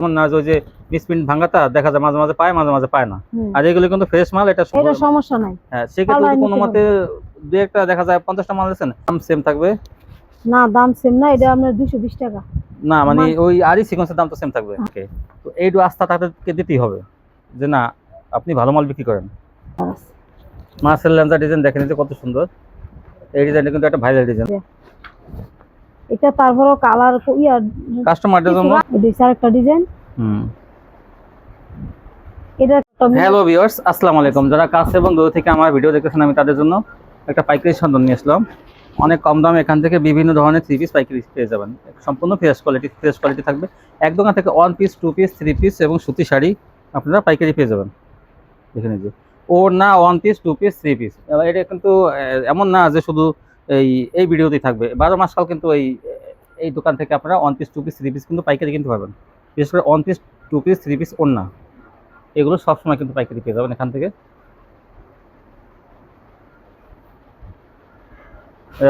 এমন না যে ওই যে মিসপ্রিন্ট ভাঙাটা দেখা যায় মাঝে মাঝে পায়, মাঝে মাঝে পায় না। আর এগুলো কিন্তু ফ্রেশ মাল, এটা সমস্যা নাই। হ্যাঁ, সেক্ষেত্রে যদি কোনো মতে দুই একটা দেখা যায় 50টা মাল দিচ্ছেন, দাম সেম থাকবে না? দাম সেম না, এটা আপনার 220 টাকা। না, মানে ওই আরই সিকোয়েন্সের দাম তো সেম থাকবে। ওকে, তো এইটু আস্থা তাদেরকে দিতেই হবে যে না, আপনি ভালো মাল বিক্রি করেন। মার্সেল ল্যান্সার ডিজাইন দেখেন, যে কত সুন্দর। এই ডিজাইনটা কিন্তু একটা ভাইরাল ডিজাইন। এটা তারপরও কালার কাস্টমারদের জন্য এটা আরেকটা ডিজাইন। এটা হ্যালো ভিউয়ার্স, আসসালামু আলাইকুম। যারা কাছে এবং দূর থেকে আমার ভিডিও দেখতেছেন, আমি তাদের জন্য একটা পাইকারি সন্ধান নিয়ে আসলাম। অনেক কম দামে এখান থেকে বিভিন্ন ধরনের 3 পিস পাইকারি পেয়ে যাবেন। সম্পূর্ণ ফ্রেশ কোয়ালিটি থাকবে। এক দোকান থেকে 1 পিস, 2 পিস, 3 পিস এবং সুতি শাড়ি আপনারা পাইকারি পেয়ে যাবেন। দেখে নিন, না 1 পিস, 2 পিস, 3 পিস। এটা কিন্তু এমন না যে শুধু এই ভিডিওতেই থাকবে, 12 মাস কাল কিন্তু এই দোকান থেকে আপনারা 1 পিস, 2 পিস, 3 পিস কিন্তু পাইকারি কিনতে পারবেন। বিশেষ করে 1 পিস, 2 পিস, 3 পিস ওড়না, এগুলো সবসময় কিন্তু পাইকারি পেয়ে যাবেন এখান থেকে।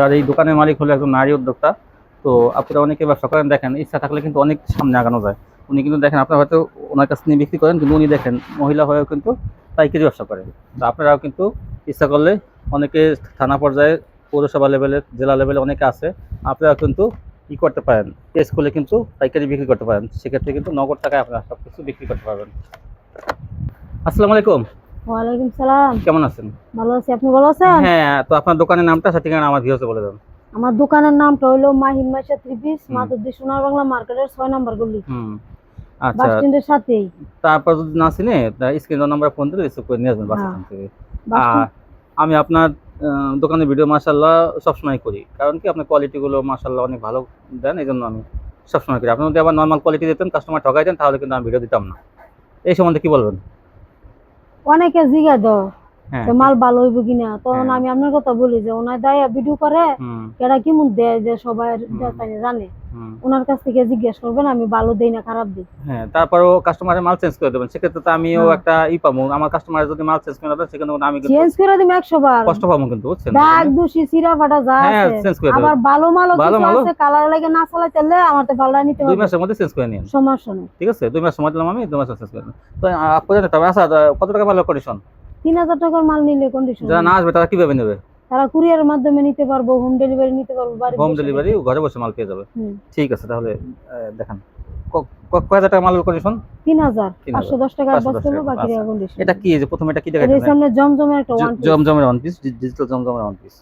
আর এই দোকানের মালিক হলো একজন নারী উদ্যোক্তা। তো আপনারা অনেকে ব্যবসা করেন, দেখেন ইচ্ছা থাকলে কিন্তু অনেক সামনে আগানো যায়। উনি কিন্তু দেখেন, আপনারা হয়তো ওনার কাছ থেকে বিক্রি করেন, কিন্তু উনি দেখেন মহিলা হয়েও কিন্তু পাইকারি ব্যবসা করেন। তো আপনারাও কিন্তু ইচ্ছা করলে, অনেকে থানা পর্যায়ে, পৌরসভা লেভেলে, জেলা লেভেলে অনেকে আছে, আপনারা কিন্তু করতে পারেন, টেস্ট করলে কিন্তু পাইকারি বিক্রি করতে পারেন। সেক্ষেত্রে কিন্তু নগদ টাকায় আপনারা সব কিছু বিক্রি করতে পারবেন। আসসালামু আলাইকুম। ওয়ালাইকুম সালাম। কেমন আছেন? ভালো আছি, আপনি ভালো আছেন? হ্যাঁ, তো আপনার দোকানের নামটা, ঠিকানা আমার ভিউয়ার্সে বলে দেন। আমার দোকানের নামটা হলো মাহিন মাইশা 3 পিস, মাতুদ্দি সোনার বাংলা মার্কেটের 6 নম্বর গলি। আচ্ছা, বাস স্ট্যান্ডের সাথেই। তারপর যদি না চিনে, স্ক্রিন নাম্বার ফোন দিয়ে রিসিভ করে নিয়ে আসবেন বাস স্ট্যান্ড থেকে। আর আমি আপনার দোকানের ভিডিও মাশাআল্লাহ সবসময় করি, কারণ কি আপনার কোয়ালিটিগুলো মাশাআল্লাহ অনেক ভালো দেন, এই জন্য আমি সবসময় করি। আপনি যদি আবার নর্মাল কোয়ালিটি দিতেন, কাস্টমার ঠকাই দেন, তাহলে কিন্তু আমি ভিডিও দিতাম না। এই সম্বন্ধে কি বলবেন? অনেকে জিজ্ঞাসা দাও যে মাল ভালো হইব কিনা, তখন আমি আপনার কথা বলি যে ওনার দায়া ভিডিও করে, এটা কি মুখ দেয় যে সবাই জানে, ওনার কাছ থেকে জিজ্ঞেস করবেন, আমি ভালো দেই না খারাপ দিই। হ্যাঁ, তারপরেও কাস্টমারের মাল চেঞ্জ করে দেবেন, সেক্ষেত্রে তো আমিও একটা পাবো। আমার কাস্টমার যদি মাল চেঞ্জ করে দেন, সেখানে আমি কিন্তু চেঞ্জ করে দিই 100 বার, কষ্ট পাবো কিন্তু, বুঝছেন? দাগ দোষী চিরা ফাটা যা আছে, আবার ভালো মাল আছে, কালার লাগে না চালাইতে আমার তো ভালো নিতে হবে। 2 মাসের মধ্যে চেঞ্জ করে নিন, সমস্যা নেই। ঠিক আছে? 2 মাস সময় দিলাম আমি, 2 মাসে চেঞ্জ করে দিন। তো আপনাদের তবে আচ্ছা, কত টাকা মালের কন্ডিশন? 3000 টাকার মাল নিলে কন্ডিশন। যারা না আসবে তারা কিভাবে নেবে? তারা কুরিয়ারের মাধ্যমে নিতে পারবো, হোম ডেলিভারি নিতে পারবো, হোম ডেলিভারি, ঘরে বসে মাল পেয়ে যাবে। ঠিক আছে, তাহলে দেখেন কয় হাজার টাকা মালের কন্ডিশন? 3000 510 টাকা বস্তা হবে, বাকি টাকা কন্ডিশন। এটা কি, যে প্রথমে এটা কি দেখাচ্ছেন? এর সামনে জমজমের একটা ওয়ান পিস, জমজমের ওয়ান পিস, ডিজিটাল জমজমের ওয়ান পিস।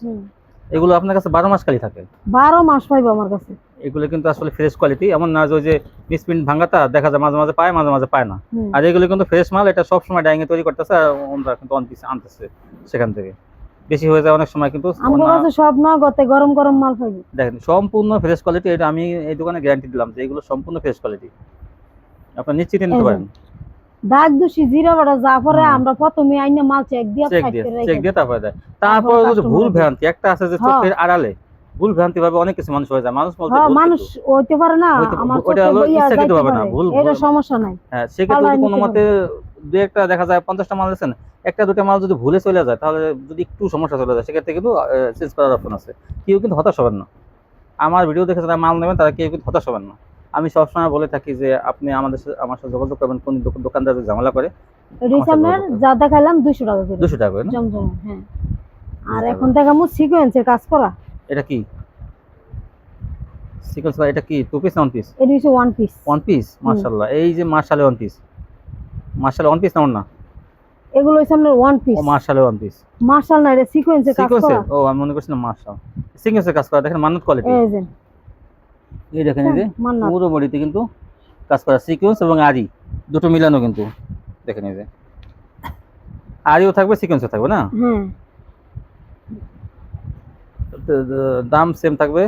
এগুলো আপনার কাছে 12 মাস খালি থাকে? 12 মাস পাইবো আমার কাছে। এগুলো কিন্তু আসলে ফ্রেশ কোয়ালিটি, এমন না যে ওই যে মিসপ্রিন্ট ভাঙাটা দেখা যায় মাঝে মাঝে পায়, মাঝে মাঝে পায় না। আর এগুলো কিন্তু ফ্রেশ মাল, এটা সব সময় ডাইং এ তৈরি করতেছে, আর ওনারা কিন্তু ওয়ান পিস আনতেছে সেখান থেকে। বেশি হয়ে যায় অনেক সময়, কিন্তু আমার কাছে সব না গতে গরম গরম মাল পাইবো। দেখেন, সম্পূর্ণ ফ্রেশ কোয়ালিটি, এটা আমি এই দোকানে গ্যারান্টি দিলাম যে এগুলো সম্পূর্ণ ফ্রেশ কোয়ালিটি, আপনি নিশ্চিত নিতে পারেন। দাগ দোষী জিরা বাটা যা পরে আমরা প্রথমে আইনা মাল চেক দিয়ে তারপরে দেয়। তারপর যে ভুল ভ্রান্তি একটা আছে, যে চোখের আড়ালে ভুল ভ্রান্তি ভাবে অনেক কিছু মানুষ হয়ে যায়। মানুষ হইতে পারে না, আমার ওটা হলো ইচ্ছাকৃত ভাবে না, ভুল, এটা সমস্যা নাই। হ্যাঁ, সেক্ষেত্রে যদি কোনো মতে দুই একটা দেখা যায় 50টা মাল দিচ্ছেন, একটা দুটো মাল যদি ভুলে চলে যায়, তাহলে যদি একটু সমস্যা চলে যায়, সেক্ষেত্রে কিন্তু চেঞ্জ করার অপশন আছে। কেউ কিন্তু হতাশ হবেন না। আমার ভিডিও দেখে যারা মাল নেবেন, তারা কেউ কিন্তু হতাশ হবেন না। আমি সবসময় বলে থাকি যে আপনি আমার সাথে যোগাযোগ করবেন, কোন দোকানদার ঝামেলা করে। রিসামনের যা দেখাইলাম 200 টাকা করে, 200 টাকা করে না? জমজম। হ্যাঁ, আর এখন দেখামু সিকোয়েন্সের কাজ করা। এটা কি সিকোয়েন্স? এটা কি 2 পিস না 1 পিস? এটা হচ্ছে 1 পিস। 1 পিস, মাশাআল্লাহ। এই যে মাশাআল্লাহ 1 পিস, মাশাআল্লাহ 1 পিস না? এগুলো হচ্ছে আপনার 1 পিস। ও মাশাআল্লাহ 1 পিস। মাশাআল্লাহ না, এটা সিকোয়েন্সের কাজ করা। ও, আমি মনে করছিলাম মাশাআল্লাহ সিকোয়েন্সের কাজ করা। দেখেন মান্নাত কোয়ালিটি, এই দেখেন, এই যে পুরো বডিতে কিন্তু কাজ করা, সিকোয়েন্স এবং আরি দুটো মিলানো কিন্তু। দেখেন, এই যে আরিও থাকবে, সিকোয়েন্সও থাকবে না? দাম সেম থাকবে?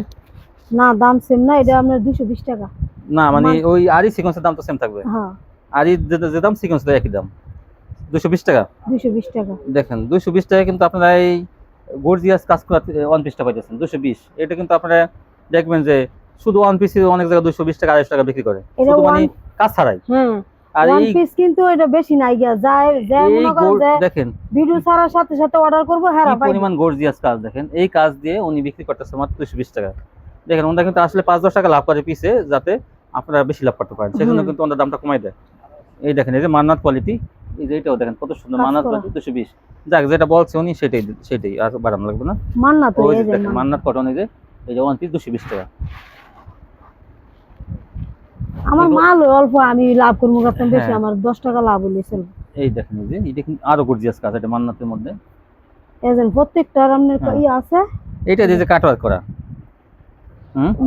না, দাম সেম না, এটা আপনার 220 টাকা। না, মানে ওই আরি সিকোয়েন্সের দাম তো সেম থাকবে? হ্যাঁ, আরি যে দাম, সিকোয়েন্স তো একই দাম, 220 টাকা। 220 টাকা। দেখেন 220 টাকা কিন্তু আপনারা এই গর্জিয়াস কাজ করা 1 পিসটা পাইতেছেন 220। এটা কিন্তু আপনারা দেখবেন যে শুধু 1 পিসে অনেক জায়গায় 220 টাকা, 250 টাকা বিক্রি করে, শুধু মানে কাজ ছাড়াই। আর এই পিস কিন্তু এটা বেশি নাই গিয়া যায়, মনে করেন যে দেখেন ভিডিও ছাড়ার সাথে সাথে অর্ডার করব, হ্যাঁ ভাই, পরিমাণ গর্জিয়াস কাজ দেখেন। এই কাজ দিয়ে উনি বিক্রি করতেছে মাত্র 220 টাকা। দেখেন, ওনারা কিন্তু আসলে 5-10 টাকা লাভ করে পিসে, যাতে আপনারা বেশি লাভ করতে পারেন, সেজন্য কিন্তু ওনার দামটা কমাই দেয়। এই দেখেন, এই যে মান্নাত কোয়ালিটি, এই যে এটাও দেখেন কত সুন্দর, মান্নাত কোয়ালিটি 220। যাক, যেটা বলছে উনি সেটাই আর বাড়ানো লাগবে না। মান্নাত ওই এই যে যে দেখেন মান্নাত কটন, এই যে ওয়ান পিস 220 টাকা। আমার মাল অল্প, আমি লাভ করবো কত বেশি, হ্যাঁ। আমার 10 টাকা লাভ হলে চলবে। এই দেখেন, এই যে এটা কিন্তু আরো গর্জিয়াস কাজ, এটা মান্নাতের মধ্যে। এই যে প্রত্যেকটার আপনার হ্যাঁ। ই আছে, এইটা দিয়ে যে কাটওয়ার্ক করা,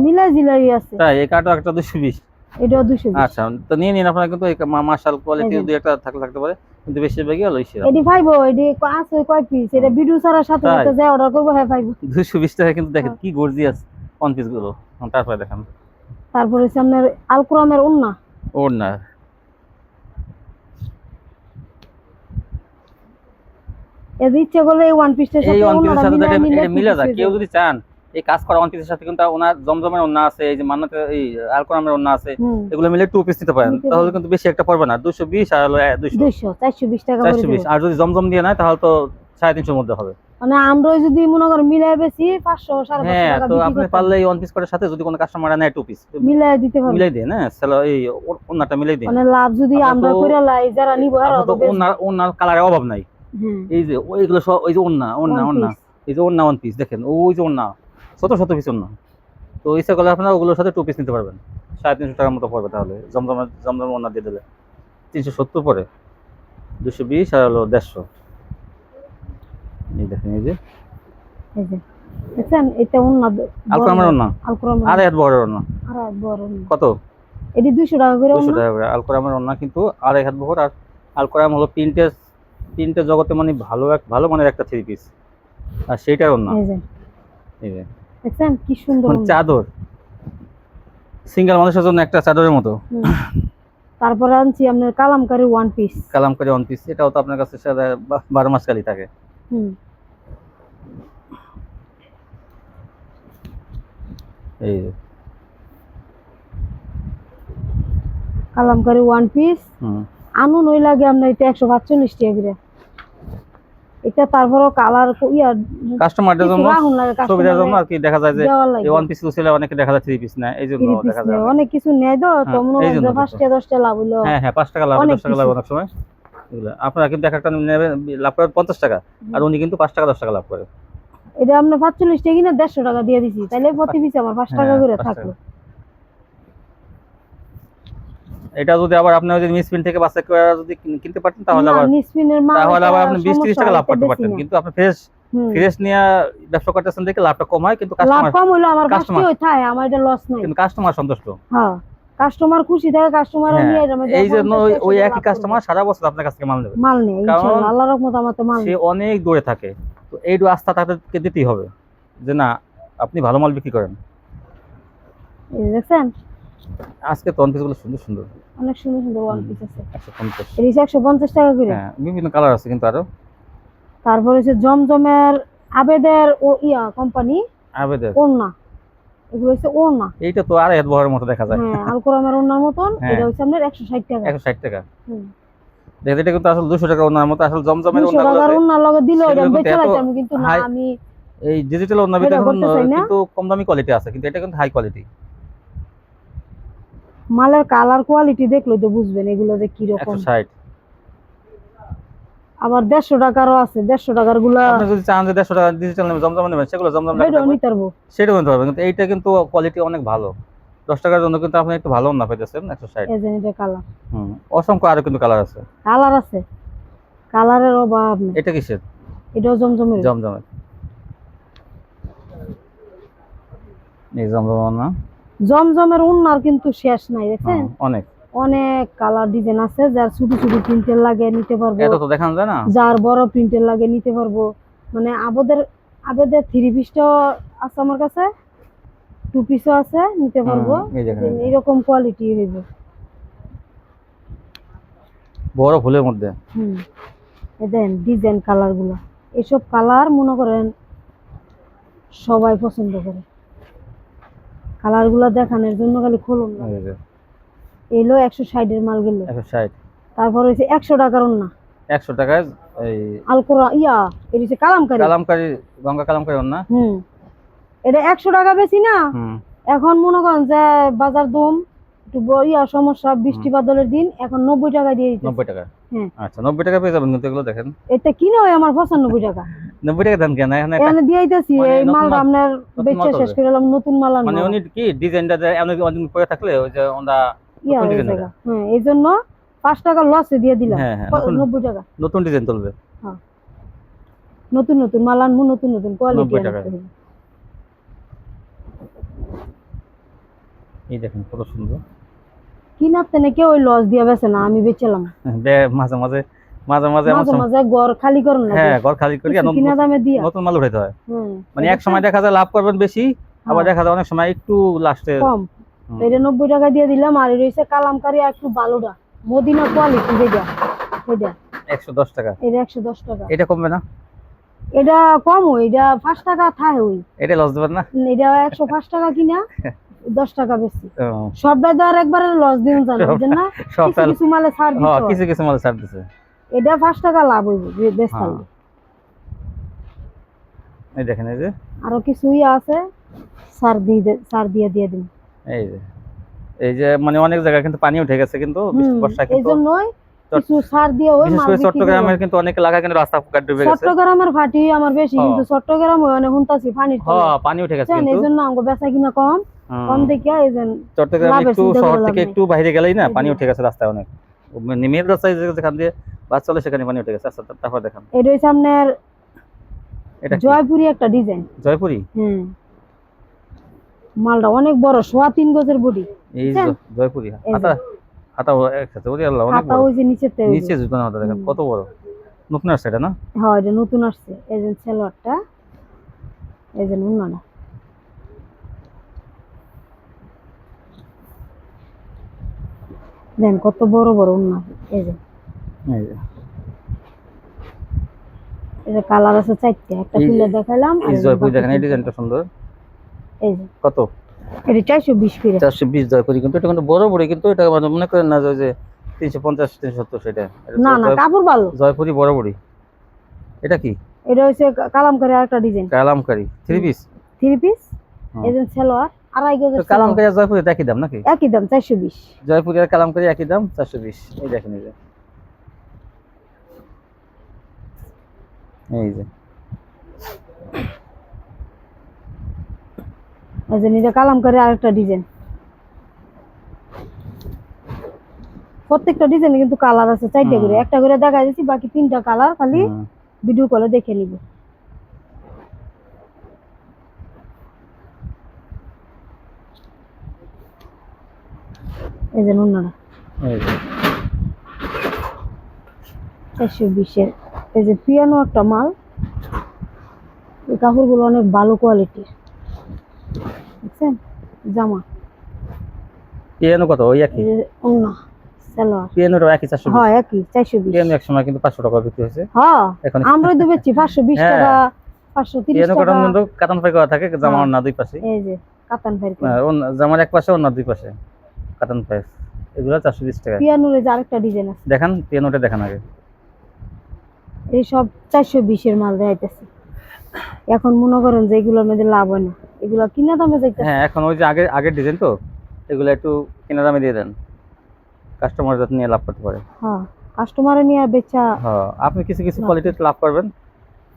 মিলাই জিলাই আছে। তাই এই কাটওয়ার্কটা 220। এটাও 220। আচ্ছা, তো নিয়ে নিন আপনারা, কিন্তু এই মার্শাল কোয়ালিটি দুই একটা থাকতে পারে, কিন্তু বেশিরভাগই হলো এই এডি পাইবো, এডি আছে কয় পিস, এটা ভিডিও ছাড়ার সাথে সাথে যে অর্ডার করবো হ্যাঁ পাইবো। 220 টাকা, কিন্তু দেখেন কি গর্জিয়াস ওয়ান পিস গুলো। তারপরে দেখেন, তারপর হচ্ছে আপনার আলকুরামের ওন্না, ওর না এর ইচ্ছে করলে এই ওয়ান পিসটার এই সাথে ওয়ান পিসের ওন্নাটা সাথে দেখেন নিলে এটা মিলে যায়। কেউ যদি চান এই কাজ করা ওয়ান পিসের সাথে, কিন্তু ওনার জমজমের ওন্না আছে, এই যে মান্নাতের এই আলকোরামের ওন্না আছে, এগুলো মিলে 2 পিস নিতে পারেন, তাহলে কিন্তু বেশি একটা পড়বে না। 220 আর হলো 200 420 টাকা করে 420। আর যদি জমজম দিয়ে নেয় তাহলে তো 350 এর মধ্যে হবে। মানে আমরা যদি মনে করেন মিলাই বেশি 500 550 টাকা তো বিক্রি আপনি করতে পারলে এই ওয়ান পিস করার সাথে যদি কোনো কাস্টমার নেয় 2 পিস মিলাই দিতে পারবেন, মিলাই দেন। হ্যাঁ, সেলো এই ওন্নাটা মিলাই দেন। মানে লাভ যদি আমরা কইরা লাই যারা নিব আর তো ওন্নার কালারের অভাব নাই। এই যে ওইগুলো সব, ওই যে ওন্না এই যে ওন্না ওয়ান পিস দেখেন, ওই যে ওন্না শত পিস ওন্না। তো ইচ্ছা করলে আপনারা ওগুলোর সাথে 2 পিস নিতে পারবেন, 350 টাকার মতো পড়বে। তাহলে জমজমের ওন্না দিয়ে দিলে 370 পড়ে, 220 আর হলো 150। এই দেখেন, এই যে দেখছেন, এটা ওন্না আলকোরামের ওন্না, আর এত বড় ওন্না বড় কত, এটি 200 টাকা করে 200 টাকা করে আলকোরামের ওন্না, কিন্তু আর এক হাত বহর। আর আলকোরাম হলো প্রিন্টের জগতে মানে ভালো মানের একটা 3 পিস, আর সেইটার ওন্না। এই যে দেখছেন কি সুন্দর চাদর, সিঙ্গেল মানুষের জন্য একটা চাদরের মতো। তারপরে আনছি আপনার কালামকারী ওয়ান পিস, এটাও তো আপনার কাছে 12 মাস কালি থাকে। এই যে কালামকারী ওয়ান পিস আনুন ওই লাগে আপনার এটা 145 টাকা করে। এটা তারপরও কালার কাস্টমারদের জন্য, সুবিধার জন্য আর কি, দেখা যায় যে এই ওয়ান পিস ছেলে অনেকে দেখা যায় 3 পিস না, এই জন্য দেখা যায় অনেক কিছু নেয় তো মনে হয় 5 টাকা 10 টাকা লাভ হলো। হ্যাঁ 5 টাকা লাভ, 10 টাকা লাভ অনেক সময়। এগুলো আপনারা কিন্তু একটা নেবেন, লাভ করে 50 টাকা, আর উনি কিন্তু 5 টাকা 10 টাকা লাভ করে। এটা আমরা 45 টাকা কিনে 150 টাকা দিয়ে দিছি, তাইলে প্রতি পিস আমার 5 টাকা করে থাকলো। এটা যদি আবার আপনি যদি মিসপ্রিন্ট থেকে বাছাই করে যদি কিনতে পারতেন, তাহলে আবার আপনি 20-30 টাকা লাভ করতে পারতেন। কিন্তু আপনি ফ্রেশ নিয়ে ব্যবসা করতেছেন দেখে লাভটা কম হয়, কিন্তু লাভ কম হলো আমার কাছে হয়, আমার এটা লস নাই, কিন্তু কাস্টমার সন্তুষ্ট। হ্যাঁ, কাস্টমার খুশি থাকে, কাস্টমার নিয়ে এই জন্য ওই একই কাস্টমার সারা বছর আপনার কাছ থেকে মাল নেবে, ইনশাআল্লাহ আল্লাহর রহমতে আমাতে মাল সে অনেক দূরে থাকে। তো এইটু আস্থা তাদেরকে দিতেই হবে যে না, আপনি ভালো মাল বিক্রি করেন। এই দেখছেন আজকে তো ওয়ান পিসগুলো সুন্দর অনেক সুন্দর ওয়ান পিস আছে, 150। এর 150 টাকা করে। হ্যাঁ, বিভিন্ন কালার আছে কিন্তু আরো। তারপর হচ্ছে জমজমের আবেদের কোম্পানি আবেদের ওড়না, এগুলো হচ্ছে ওড়না, এইটা তো আর এত বড়র মতো দেখা যায়। হ্যাঁ, আলকোরামের ওড়নার মতন। এটা হচ্ছে আপনার 160 টাকা। 160 টাকা। দেখেন, এটা কিন্তু আসলে 200 টাকা ওড়নার মতো। আসলে জমজমের ওড়নাগুলো 200 টাকার ওড়না লগে দিলে এটা বেচে লাইতাম, কিন্তু না হাই- আমি এই ডিজিটাল ওড়না ভিতরে কিন্তু কম দামি কোয়ালিটি আছে, কিন্তু এটা কিন্তু হাই কোয়ালিটি। মালের কালার কোয়ালিটি দেখলে তো বুঝবেন এগুলো যে কি রকম। 160। আবার 150 টাকারও আছে, 150 টাকার গুলা আপনি যদি চান যে 150 টাকা ডিজিটাল নেবেন, জমজম নেবেন, সেগুলো জমজম সেটাও নিতে পারবো, সেটাও নিতে পারবেন। কিন্তু এইটা কিন্তু কোয়ালিটি অনেক ভালো, 10 টাকার জন্য কিন্তু আপনি একটু ভালো ওড়না পেতেছেন। 160। এই যে এটা কালার, অসংখ্য আরো কিন্তু কালার আছে, কালারের অভাব নেই। এটা কিসের? এটাও জমজমের। এই জমজম না, জমজমের ওড়নার কিন্তু শেষ নাই, দেখছেন অনেক কালার ডিজাইন আছে। যার ছোট ছোট প্রিন্টের লাগে নিতে পারবো, এটা তো দেখানো যায় না। যার বড় প্রিন্টের লাগে নিতে পারবো। মানে আবেদের 3 পিসটাও আছে আমার কাছে, 2 পিসও আছে, নিতে পারবো। এরকম কোয়ালিটি হইবে, বড় ফুলের মধ্যে। দেন ডিজাইন কালার গুলা, এসব কালার মনে করেন সবাই পছন্দ করে। কালার গুলা দেখানোর জন্য খালি খুলুন না। এলো 160 এর মাল গেল 160। তারপর হইছে 100 টাকার ওন্না, 100 টাকায় এই আলকোরা এর হচ্ছে কালামকারী গঙ্গা কালামকারী ওন্না। এটা 100 টাকা বেশি না। এখন মনে করেন যে বাজার দাম একটু একটু সমস্যা, বৃষ্টি বাদলের দিন, এখন 90 টাকা দিয়ে দিতে। 90 টাকা? হ্যাঁ। আচ্ছা 90 টাকা পেয়ে যাবেন, কিন্তু এগুলো দেখেন এটা কিনে হয় আমার 95 টাকা। 90 টাকা দাম কেন এখানে? এখানে দিয়ে দিতেছি, মানে এই নতুন মালটা মাল, আপনার নতুন বেচে মাল শেষ চলবে। করে এলাম, নতুন মাল মানে আনবো উনি কি ডিজাইনটা অনেক অনেক পরে থাকলে ওই যে ওটা ইয়া নতুন হয়ে ডিজাইন যায়। হ্যাঁ, এই জন্য 5 টাকা লসে দিয়ে দিলাম। হ্যাঁ হ্যাঁ 90 টাকা। নতুন ডিজাইন চলবে। হ্যাঁ, নতুন নতুন মাল আনবো, নতুন নতুন কোয়ালিটি 90 টাকা। আনবো। এই দেখেন কত সুন্দর। কিনাতে না কেউ ওই লস দিয়ে বেছে না, আমি বেচলাম। মাঝে মাঝে মাঝে মাঝে এমন মাঝে সময়, মাঝে ঘর খালি করুন না। হ্যাঁ ঘর খালি করি কিছু কিনা দামে দিয়া। নতুন মাল উঠাইতে হয়। মানে এক এটা সময় দেখা যায় লাভ করবেন বেশি, আবার হ্যাঁ, দেখা যায় অনেক সময় একটু লাস্টে কম। তো এটা 90 টাকা দিয়ে দিলাম। আর রয়েছে কালামকারী একটু ভালোটা, মদিনা কোয়ালিটি, যেটা এটা 110 টাকা। এটা 110 টাকা। এটা কমবে না? এটা কম, এটা 5 টাকা থাকে ওই। এটা লস দেবেন না? এটা 105 টাকা কিনা 10 টাকা বেশি। ও, সবটা তো আর একবারে লস দিন জানো না, সব কিছু কিছু মালে ছাড় হ্যাঁ দিতে কিছু হয়। কিছু মাল ছাড় দিছে। এটা 5 টাকা লাভ হইব বেচতে। হ্যাঁ। এই দেখেন এই যে আরো কিছু আছে, ছাড় দিয়ে দিন। এই যে এই যে মানে অনেক জায়গায় কিন্তু পানি উঠে গেছে, কিন্তু বর্ষায় এই কিন্তু জন্যই কিছু ছাড় দিয়ে ওই বিশেষ মাল করে বিক্রি করব। চট্টগ্রামের কিন্তু অনেক এলাকা কিন্তু রাস্তা ঘাট ডুবে গেছে। চট্টগ্রামের ফাটি আমার বেশি, কিন্তু চট্টগ্রাম ওখানে হুনতাছি পানির তলে। হ্যাঁ পানি উঠে গেছে কিন্তু এই জন্য আমাকে বেচা কিনা কম কম দেখে এই যে চট্টগ্রাম লাভের একটু চিন্তা শহর করে লাভ থেকে নাই। একটু বাইরে গেলেই না এই পানি যে। উঠে গেছে রাস্তায় অনেক, মেন রাস্তায় যেখান দিয়ে বাস চলে সেখানে পানি উঠে গেছে। আচ্ছা তারপর দেখান এটা হচ্ছে আপনার এটা কি? জয়পুরি একটা ডিজাইন। জয়পুরি? মালটা অনেক বড়, 3.25 গজের বডি। এই জয়পুরি হাতা, হাতা একসাথে ওরে আল্লাহ অনেক হাতা বড়। ওই যে নিচেতে নিচে জুতো না হাতা দেখেন কত বড়, নতুন আসছে এটা না? হ্যাঁ, এটা নতুন আসছে। এই যে সেলোয়ারটা, এই যে উন্নাটা দেন কত বড় বড় উন্না। এই যে এই যে এটা কালার আছে 4টা, একটা খুলে দেখাইলাম। আর এই জয়পুরি দেখেন এই ডিজাইনটা সুন্দর। এই যে কত? এটা 420 করে। 420 জয়পুরি, কিন্তু এটা কিন্তু বড় বড়, কিন্তু এটা মানে মনে করেন না যে 350 370 সেটা না না, কাপড় ভালো। জয়পুরি বড় বড়। এটা কি? এটা হচ্ছে কালামকারী আরেকটা ডিজাইন, কালামকারী 3 পিস। 3 পিস। এই যে সেলোয়ার 2.5 গজের। কালামকারী আর জয়পুরি একই দাম নাকি? একই দাম 420। জয়পুরি আর কালামকারী একই দাম 420। এই দেখেন এই যে এই যে এই যে এটা কালামকারী আরেকটা ডিজাইন। প্রত্যেকটা ডিজাইনে কিন্তু কালার আছে 4টা করে, একটা করে দেখা যাচ্ছে, বাকি 3টা কালার খালি ভিডিও কলে দেখে নিব। এই যে উন্নাটা এই যে 420-এর। এই যে পিয়ানো একটা মাল, এই কাপড়গুলো অনেক ভালো কোয়ালিটির, বুঝছেন? জামা পিয়ানো কত? ওই একই? এই যে উন্না সালোয়ার পিয়ানোটা একই 420? হ্যাঁ একই 420। পিয়ানো এক সময় কিন্তু 500 টাকা বিক্রি হয়েছে। হ্যাঁ এখন আমরা তো বেচছি 520 টাকা, 530 পিয়ানো টাকা। কটন কিন্তু কাতান পাই করা থাকে, জামার না দুই পাশে। এই যে কাতান ভাই, জামার এক পাশে অন্য দুই পাশে কাতান পাই, এগুলো 420 টাকা। পিয়ানোর যে আরেকটা ডিজাইন আছে, দেখান পিয়ানোটা দেখান আগে। এই সব 420-এর মাল দেখাইতেছে। এখন মনে করেন যে এগুলোর মধ্যে লাভ হয় না, এগুলো কিনা দামে যাইতেছে। হ্যাঁ এখন ওই যে আগের ডিজাইন তো, এগুলো একটু কিনা দামে দিয়ে দেন, কাস্টমার যাতে নিয়ে লাভ করতে পারে। হ্যাঁ, কাস্টমারে নিয়ে বেচা। হ্যাঁ আপনি কিছু কিছু কোয়ালিটিতে লাভ করবেন,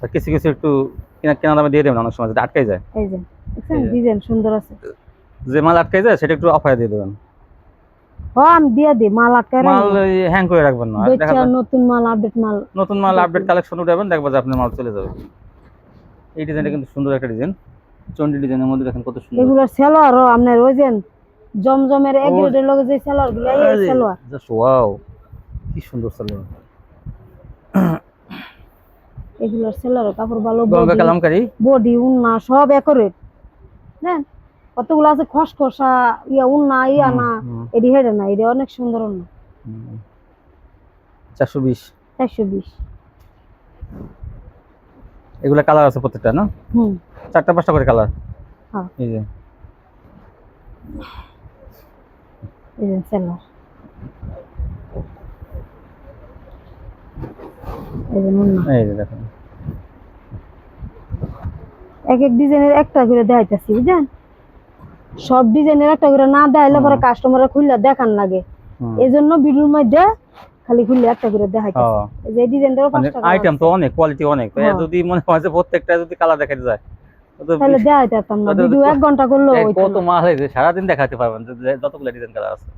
আর কিছু কিছু একটু কিনা দামে দিয়ে দেবেন, অনেক সময় যেটা আটকাই যায়। এই যে দেখছেন ডিজাইন সুন্দর আছে, যে মাল আটকাই যায় সেটা একটু অফারে দিয়ে দেবেন। হ্যাঁ আমি দিয়ে দিই, মাল আটকায় মাল হ্যাং করে রাখবেন না, দেখা যায় নতুন মাল আপডেট মাল, নতুন মাল আপডেট কালেকশন উঠাবেন, দেখবেন যে আপনার মাল চলে যাবে। এই ডিজাইনটা কিন্তু সুন্দর একটা ডিজাইন, চন্ডি ডিজাইনের মধ্যে দেখেন কত সুন্দর। এগুলো সেলোয়ারও আপনার ওই যে জমজমের এক গ্রেডের লগে যে সেলোয়ার গুলো, এই সেলোয়ার জাস্ট ওয়াও, কি সুন্দর সেলোয়ার। এগুলোর সেলোয়ার কাপড় ভালো, গঙ্গা কালামকারী বডি উন্না সব একুরেট। দেন কতগুলো আছে খসখসা ইয়া উন্না ইয়া না, এডি হেডে না, এটা অনেক সুন্দর উন্না। 420 420। এগুলা কালার আছে প্রত্যেকটা না? 4টা 5টা করে কালার। হ্যাঁ এই যে সেলোয়ার, এই যে উন্না। এই যে দেখেন এক এক ডিজাইনের একটা করে দেখাইতেছি, বুঝছেন? সব ডিজাইনের একটা করে না দেখাইলে পরে কাস্টমাররা খুললে দেখান লাগে, এই জন্য ভিডিওর মধ্যে খালি খুললে একটা করে দেখাইতেছে। এই যে ডিজাইনটারও 5 টাকা আইটেম তো অনেক, কোয়ালিটি অনেক, তো যদি মনে হয় যে প্রত্যেকটা যদি কালার দেখাতে যায় তাহলে দেখাইতে পারতাম না, ভিডিও 1 ঘন্টা করলেও হইতো কত মাল হয়েছে, সারাদিন দেখাতে পারবেন যতগুলো ডিজাইন কালার আছে।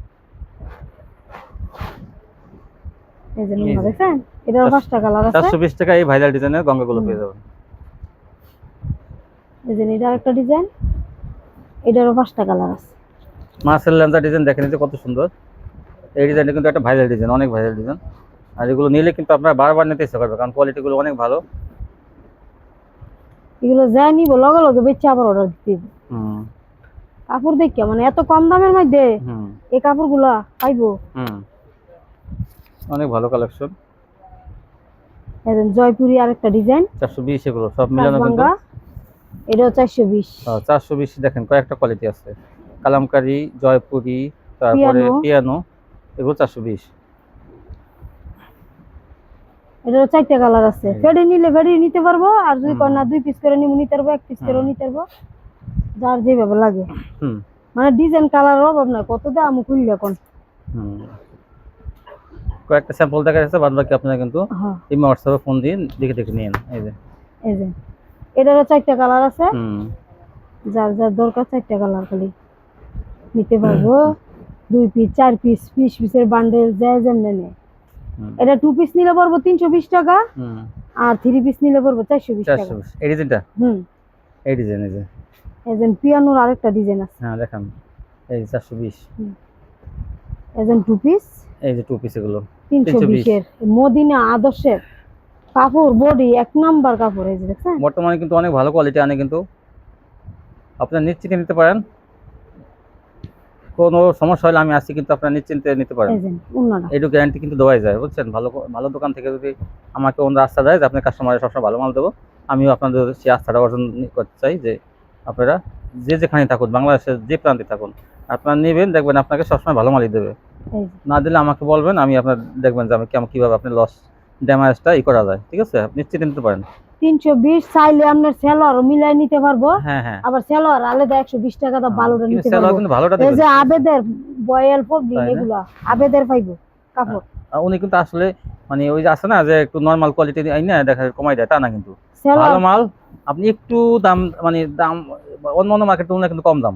এই যে নিমা দেখেন, এটারও 5 টাকা কালার আছে। 420 টাকা এই ভাইরাল ডিজাইনের গঙ্গাগুলো পেয়ে যাবেন। এই যে এটা আরেকটা ডিজাইন, এটারও 5 টাকা কালার আছে। মার্সেল লেন্সা ডিজাইন দেখেন যে কত সুন্দর, এই ডিজাইনটা কিন্তু একটা ভাইরাল ডিজাইন, অনেক ভাইরাল ডিজাইন। আর এগুলো নিলে কিন্তু আপনারা বারবার নিতে ইচ্ছা করবে, কারণ কোয়ালিটিগুলো অনেক ভালো। এগুলো যাই নিব লগে লগে বেচে আবার অর্ডার দিতে হবে। কাপড় দেখে মানে এত কম দামের মধ্যে এই কাপড়গুলা পাইবো। অনেক ভালো কালেকশন। এই যে জয়পুরি আরেকটা ডিজাইন 420, এগুলো সব মিলানো কিন্তু এটাও 420। 420 দেখেন কয়েকটা কোয়ালিটি আছে, কালামকারী, জয়পুরি, তারপরে পিয়ানো, এগুলো 420। এটারও 4টা কালার আছে, ফেডি নিলে ফেডি নিতে পারবো, আর যদি কন্যা 2 পিস করে নিতে পারবো, 1 পিস করে নিতে পারবো, যার যেভাবে লাগে। মানে ডিজাইন কালারের অভাব নাই, কত দাম খুললে কোন কয়েকটা স্যাম্পল দেখা যাচ্ছে, বাদ বাকি আপনারা কিন্তু এই হোয়াটসঅ্যাপে ফোন দিয়ে দেখে দেখে নিন। এই যে এটারও 4টা কালার আছে, যার যার দরকার 4টা কালার খালি নিতে পারবো। 2 পিস 4 পিস 20 পিসের বান্ডেল যায় যেমনে নেয়। এটা 2 পিস নিলে পড়বো 320 টাকা, আর 3 পিস নিলে পড়বো 420 টাকা। এই ডিজাইনটা এই ডিজাইন, এই যে পিয়ানোর আরেকটা ডিজাইন আছে, হ্যাঁ দেখেন এই 420। এই যে 2 পিস, এই যে 2 পিস এগুলো 320 এর মদিনা আদর্শের কাপড়, বডি 1 নাম্বার কাপড়। এই যে দেখছেন বর্তমানে কিন্তু অনেক ভালো কোয়ালিটি আনে, কিন্তু আপনারা নিশ্চিন্তে নিতে পারেন, কোনো সমস্যা হলে আমি আসছি, কিন্তু আপনারা নিশ্চিন্তে নিতে পারেন। এইটু গ্যারান্টি কিন্তু দেওয়াই যায়, বুঝছেন। ভালো ভালো দোকান থেকে যদি আমাকে অন্য রাস্তা দেয় যে আপনার কাস্টমারের সবসময় ভালো মাল দেবো, আমিও আপনাদের সেই আস্থাটা অর্জন করতে চাই যে আপনারা যে যেখানে থাকুন, বাংলাদেশের যে প্রান্তে থাকুন, আপনারা নেবেন, দেখবেন আপনাকে সবসময় ভালো মালই দেবে। না দিলে আমাকে বলবেন, আমি আপনার দেখবেন যে আমি কীভাবে আপনার লস ড্যামেজটা করা যায়। ঠিক আছে, আপনি নিশ্চিন্তে নিতে পারেন। 320 চাইলে আপনার সেলর মিলাই নিতে পারবো। আবার সেলর আলাদা 120 টাকা দা ভালোটা নিতে পারবো। এই যে আবেদের বয়েল পবলি এগুলা আবেদের পাইবো কাপড়। উনি কিন্তু আসলে মানে ওই যে আছে না যে একটু নরমাল কোয়ালিটি আইনা দেখা কমাই দেয়, তা না, কিন্তু ভালো মাল আপনি একটু দাম মানে দাম অন্য মার্কেট তুলনায় কিন্তু কম দাম,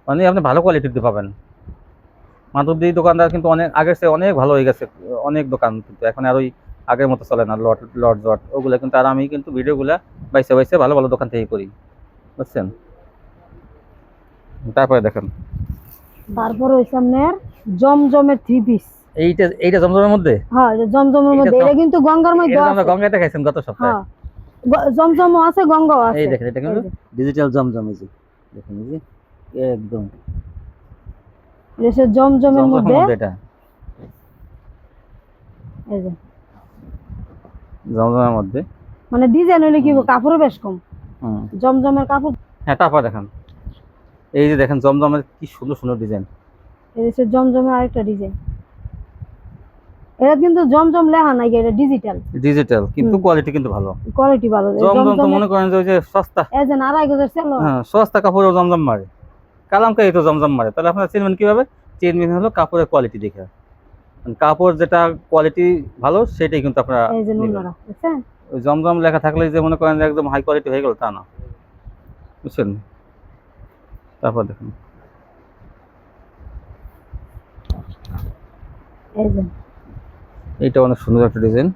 মানে আপনি ভালো কোয়ালিটি দিতে পাবেন। মাধবদী দোকানদার কিন্তু অনেক আগের চেয়ে অনেক ভালো হয়ে গেছে, অনেক দোকান কিন্তু এখন আর ওই আগের মতো চলে না, লট জট ওগুলো কিন্তু। আর আমি কিন্তু ভিডিওগুলা বাইসে বাইসে ভালো ভালো দোকান থেকে করি, বুঝছেন। তারপরে দেখেন, তারপর ওই সামনের জমজমের 3 পিস। এইটা জমজমের মধ্যে, হ্যাঁ এটা জমজমের মধ্যে, এটা কিন্তু গঙ্গার মধ্যে আছে। আমরা গঙ্গাতে খাইছেন গত সপ্তাহে। হ্যাঁ জমজমও আছে, গঙ্গাও আছে। এই দেখেন, এটা কিন্তু ডিজিটাল জমজম, এই যে দেখেন, এই যে একদম এটা জমজমের মধ্যে, এটা এই যে জমজমের মধ্যে, মানে ডিজাইন হলে কি কাপড়ও বেশ কম। জমজমের কাপড়। হ্যাঁ তারপর দেখেন, এই যে দেখেন জমজমের কি সুন্দর সুন্দর ডিজাইন। এই যে জমজমের আরেকটা ডিজাইন, এটা কিন্তু জমজম লেখা নাই, এটা ডিজিটাল, কিন্তু কোয়ালিটি কিন্তু ভালো, কোয়ালিটি ভালো। জমজম তো মনে করেন যে ওই যে সস্তা, এই যে 2,500 সেল, হ্যাঁ সস্তা কাপড়ও জমজম মারে, কালামকারী তো জমজম মারে। তাহলে আপনারা চিনবেন কিভাবে? চিনবেন হলো কাপড়ের কোয়ালিটি দেখে। কাপড় যেটা কোয়ালিটি ভালো সেটাই কিন্তু আপনারা, এই যে নুনরা দেখছেন, ওই জমজম লেখা থাকলে যে মনে করেন যে একদম হাই কোয়ালিটি হয়ে গেল তা না, বুঝছেন। তারপর দেখুন, এই যে এইটা অনেক সুন্দর একটা ডিজাইন,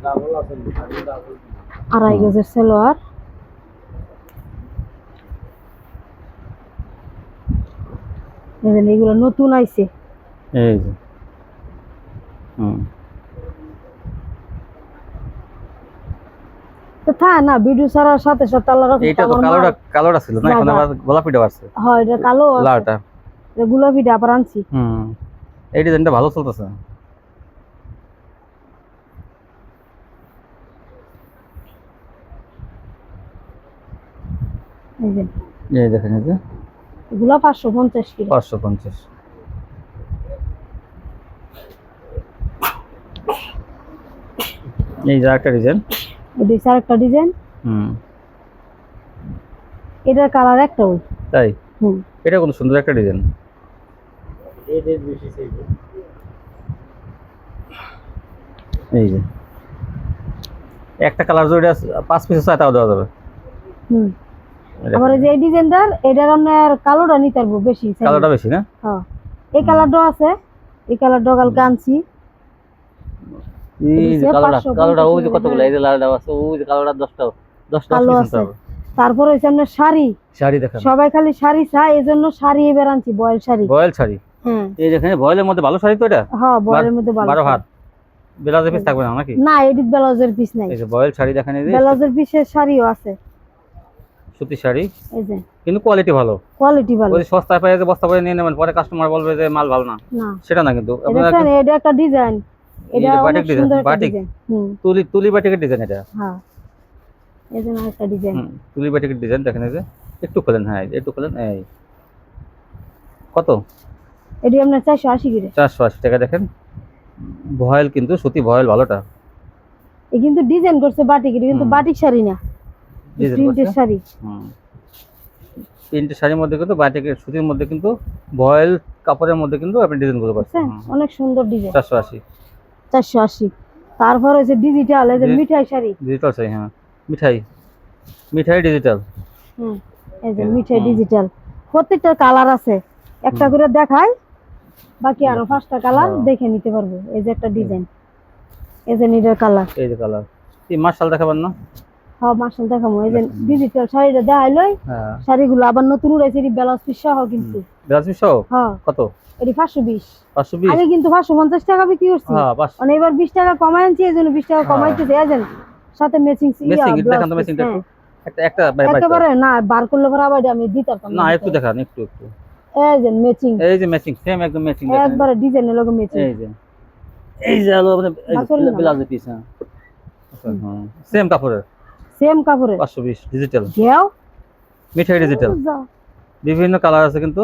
2,500 সেলোয়ার। এগুলো নতুন আইছে, এই যে তো না ভিডিও ছাড়ার সাথে সাথে আল্লাহ রাখে। এইটা তো কালোটা ছিল না, এখন আবার গোলাপিটা আসছে। হ্যাঁ এটা কালো, লালটা, এটা গোলাপিটা আবার আনছি। এই ডিজাইনটা ভালো চলতেছে। এই যে এই দেখেন, এই যে এগুলো 550 কি 550। এই যে একটা ডিজাইন, এটা আরেকটা ডিজাইন। এটার কালার একটা ওই। তাই? হুম। এটা কোন সুন্দর একটা ডিজাইন। এই যে একটা কালার যদি 5 পিস চাই তাও দেওয়া যাবে। হুম। আবার এই যে এই ডিজাইনটার এটার আপনার কালোটা নিতে পারবো বেশি। কালোটা বেশি না? হ্যাঁ। এই কালারটাও আছে। এই কালারটাও কালকে আনছি। এই যে কালোটা ওই যে কতগুলো, এই যে লালটা আছে, ওই যে কালোটা 10টা কালো আছে। তারপর হইছে আপনার শাড়ি। শাড়ি দেখেন, সবাই খালি শাড়ি চায়, এজন্য শাড়ি এবার আনছি, বয়েল শাড়ি। বয়েল শাড়ি। হ্যাঁ। এই দেখেন বয়েলের মধ্যে ভালো শাড়ি তো এটা। হ্যাঁ, বয়েলের মধ্যে ভালো। 12 হাত ব্লাউজের পিস থাকবে না নাকি? না, এডিট ব্লাউজের পিস নাই। এই যে বয়েল শাড়ি দেখেন, এই যে ব্লাউজের পিসের শাড়িও আছে। সুতি শাড়ি, এই যে কিন্তু কোয়ালিটি ভালো। কোয়ালিটি ভালো। ওই সস্তায় পাই যে বস্তা করে নিয়ে নেবেন, পরে কাস্টমার বলবে যে মাল ভালো না। না, সেটা না, কিন্তু দেখেন এটা একটা ডিজাইন। এটা অনেক সুন্দর একটা বাটিক ডিজাইন। হুম। তুলি বাটিকের ডিজাইন এটা। হ্যাঁ, এই যে একটা ডিজাইন। তুলি বাটিকের ডিজাইন দেখেন, এই যে একটু খোলেন। হ্যাঁ, একটু খোলেন। এই কত? এটি আপনার 480 করে। 480 টাকা। দেখেন ভয়েল, কিন্তু সুতি ভয়েল ভালোটা। এই কিন্তু ডিজাইন করছে বাটিক, এটা কিন্তু বাটিক শাড়ি না, প্রিন্টের শাড়ি। প্রিন্টের শাড়ির মধ্যে কিন্তু বাটিকের সুতির মধ্যে কিন্তু ভয়েল কাপড়ের মধ্যে কিন্তু আপনি ডিজাইন গুলো পাচ্ছেন। অনেক সুন্দর ডিজাইন। 480। 480। তারপর হচ্ছে ডিজিটাল, এই যে মিঠাই শাড়ি। ডিজিটাল শাড়ি, হ্যাঁ মিঠাই ডিজিটাল। হুম, এই যে মিঠাই ডিজিটাল। প্রত্যেকটা কালার আছে, একটা করে দেখাই, বাকি আরো 5টা কালার দেখে নিতে পারবো। এই যে একটা ডিজাইন, এই যে নিডার কালার, এই যে কালার। এই মার্শাল দেখাবেন না? হ্যাঁ, মার্শাল দেখাবো। এই যে ডিজিটাল শাড়িটা দেখাইলই। হ্যাঁ, শাড়িগুলো আবার নতুন উড়াইছে, এটি ব্লাউজ পিস সহ কিন্তু। ব্লাউজ পিস সহ? হ্যাঁ। কত? এটি 520। 520? আগে কিন্তু 550 টাকা বিক্রি করছি। হ্যাঁ, মানে এবার 20 টাকা কমাই আনছি, এজন্য 20 টাকা কমাইতেছি। এই যে সাথে ম্যাচিং দেখান তো, ম্যাচিংটা একটা একেবারে না বার করলে পরে আবার আমি দিতাম না। একটু দেখান, একটু। এই যে ম্যাচিং, এই যে ম্যাচিং, সেম একদম ম্যাচিং একবারে ডিজাইনের লগে ম্যাচিং। এই যে হলো ব্লাউজের পিস। হ্যাঁ, সেম কাপড়ের। 520 ডিজিটাল। গেও মিঠাই ডিজিটাল, বিভিন্ন কালার আছে কিন্তু।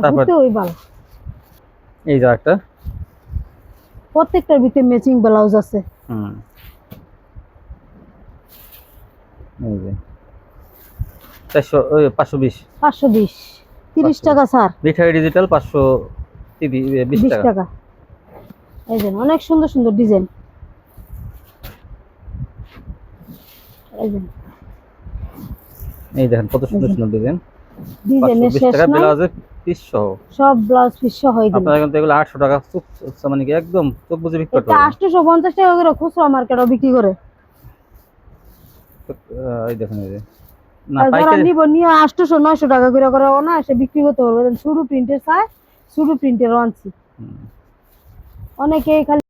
তারপর ওই ভালো, এই যে একটা, প্রত্যেকটার ভিতরে ম্যাচিং ব্লাউজ আছে। এই যে 520। 30 টাকা স্যার। মিঠাই ডিজিটাল 520 টাকা। এই যে অনেক সুন্দর সুন্দর ডিজাইন। এই দেখেন কত সুন্দর সুন্দর ডিজাইন। ডিজাইনের শেষ নাই। ব্লাউজের পিস সহ, সব ব্লাউজ পিস সহ। আপনারা কিন্তু এগুলো 800 টাকা মানে কি একদম চোখ বুজে বিক্রি করতে পারবেন। 850 টাকা করে খুচরা মার্কেটে বিক্রি করে। এই দেখেন, এই যে না, পাইকারি নিব, নিয়ে 800 900 টাকা করে না এসে বিক্রি করতে পারবে। শুধু প্রিন্টের চাই, শুধু প্রিন্টের আনছি। অনেকেই খালি